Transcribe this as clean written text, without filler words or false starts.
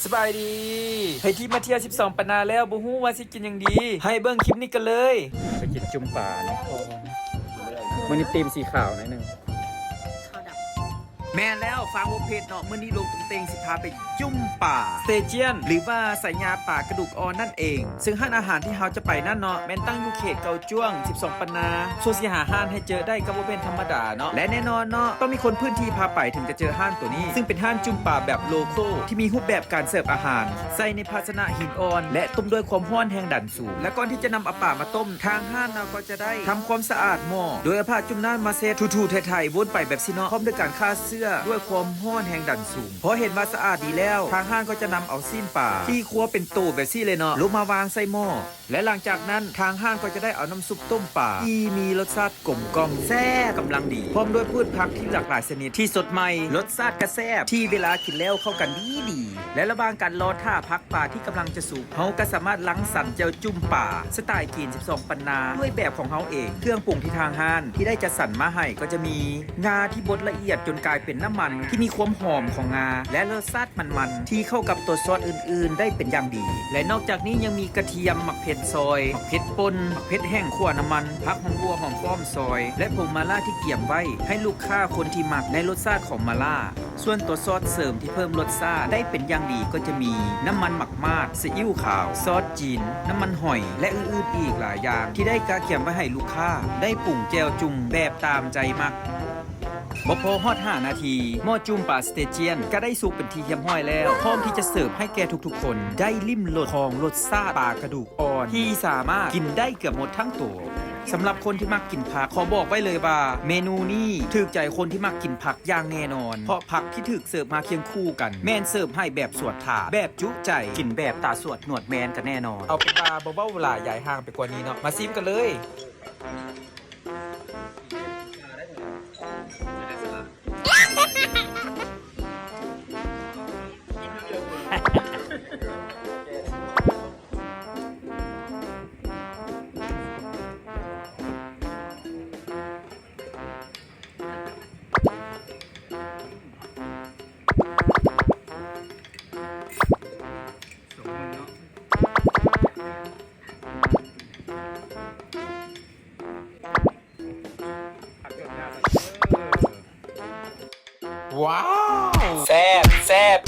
สบายดีให้ที่มาเที่ยว12ปนาแล้วบ่ฮู้ว่าสิกินหยังดีให้เบิ่งคลิปนี้กันเลยไปกินจุ่มป่าเนาะมื้อนี้ธีมสีขาวหน่อยนึงแม่แล้วฟังโอเพจเนาะมื้อนี้ลงตุ้งเตงสิพาไปจุ่มป่าสเตเจียนหรือว่าสายยาป่ากระดูกอ่อนนั่นเองซึ่งห้านอาหารที่เราจะไปนั่นเนาะแม่นตั้งอยู่เขตเกาจ้วง12ปนาส่วนสิหาห้านให้เจอได้ก็บ่เป็นธรรมดาเนาะและแน่นอนเนาะต้องมีคนพื้นที่พาไปถึงจะเจอห้านตัวนี้ซึ่งเป็นห้านจุ่มป่าแบบโลโก้ที่มีรูปแบบการเสิร์ฟอาหารใส่ในภาชนะหินอ่อนและต้มด้วยความร้อนแห่งดันสูงและก่อนที่จะนำเอาป่ามาต้มทางห้านเราก็จะได้ทำความสะอาดหม้อโดยเอาผ้าจุ่มน้ำมาเซตทูๆไทยๆวนไปแบบสิเนาะพร้อมด้วยการฆ่าเสื้อด้วยความร้อนแห่งดันสูงพอเห็นว่าสะอาดดีแล้วทางห้านก็จะนำเอาซีนป่าที่ครัวเป็นตู้แบบซี่เลยเนาะลงมาวางใส่หม้อและหลังจากนั้นทางห้านก็จะได้เอาน้ำซุปต้มป่าที่มีรสชาติกลมกล่อมแซ่บกำลังดีพร้อมด้วยพืชผักที่หลากหลายชนิดที่สดใหม่รสชาติกระแซ่บที่เวลากินแล้วเข้ากันดีและระหว่างการรอท่าพักป่าที่กำลังจะสุกเฮาก็สามารถล้างสรรค์เจียวจุ่มป่าสไตล์จีน12ปนาด้วยแบบของเฮาเองเครื่องปรุงที่ทางห้านที่ได้จัดสรรมาให้ก็จะมีงาที่บดละเอียดจนกลายเป็นน้ำมันที่มีความหอมของงาและรสชาติมันๆที่เข้ากับตัวซอสอื่นๆได้เป็นอย่างดีและนอกจากนี้ยังมีกระเทียมหมักเผ็ดซอยหมักเผ็ดป่นหมักเผ็ดแห้งขั่วน้ำมันผักหอมบัวหอมป้อมซอยและผงมาล่าที่เกี่ยมไว้ให้ลูกค้าคนที่มักในรสชาติของมาล่าส่วนตัวซอสเสริมที่เพิ่มรสชาติได้เป็นอย่างดีก็จะมีน้ำมันหมักมาดซีอิ๊วขาวซอสจีนน้ำมันหอยและอื่นๆอีกหลายอย่างที่ได้กะเกี่ยมไว้ให้ลูกค้าได้ปรุงแจวจุ่มแบบตามใจมักบ่พอฮอด5นาทีหม้อจุ่มป่าสเตเจียนก็ได้สุกเป็นทีเรียบร้อยแล้วพร้อมที่จะเสิร์ฟให้แก่ทุกๆคนได้ลิ้มรสของรสชาติปลากระดูกอ่อนที่สามารถกินได้เกือบหมดทั้งตัวสำหรับคนที่มักกินผักขอบอกไว้เลยว่าเมนูนี้ถูกใจคนที่มักกินผักอย่างแน่นอนเพราะผักที่ถูกเสิร์ฟมาเคียงคู่กันแม่นเสิร์ฟให้แบบสวดถาแบบจุใจกินแบบตาสวดหนวดแมนกันแน่นอนเอาเป็นว่าเบาๆเวลาใหญ่ห่างไปกว่านี้เนาะมาซิมกันเลยว้าวแซ่บ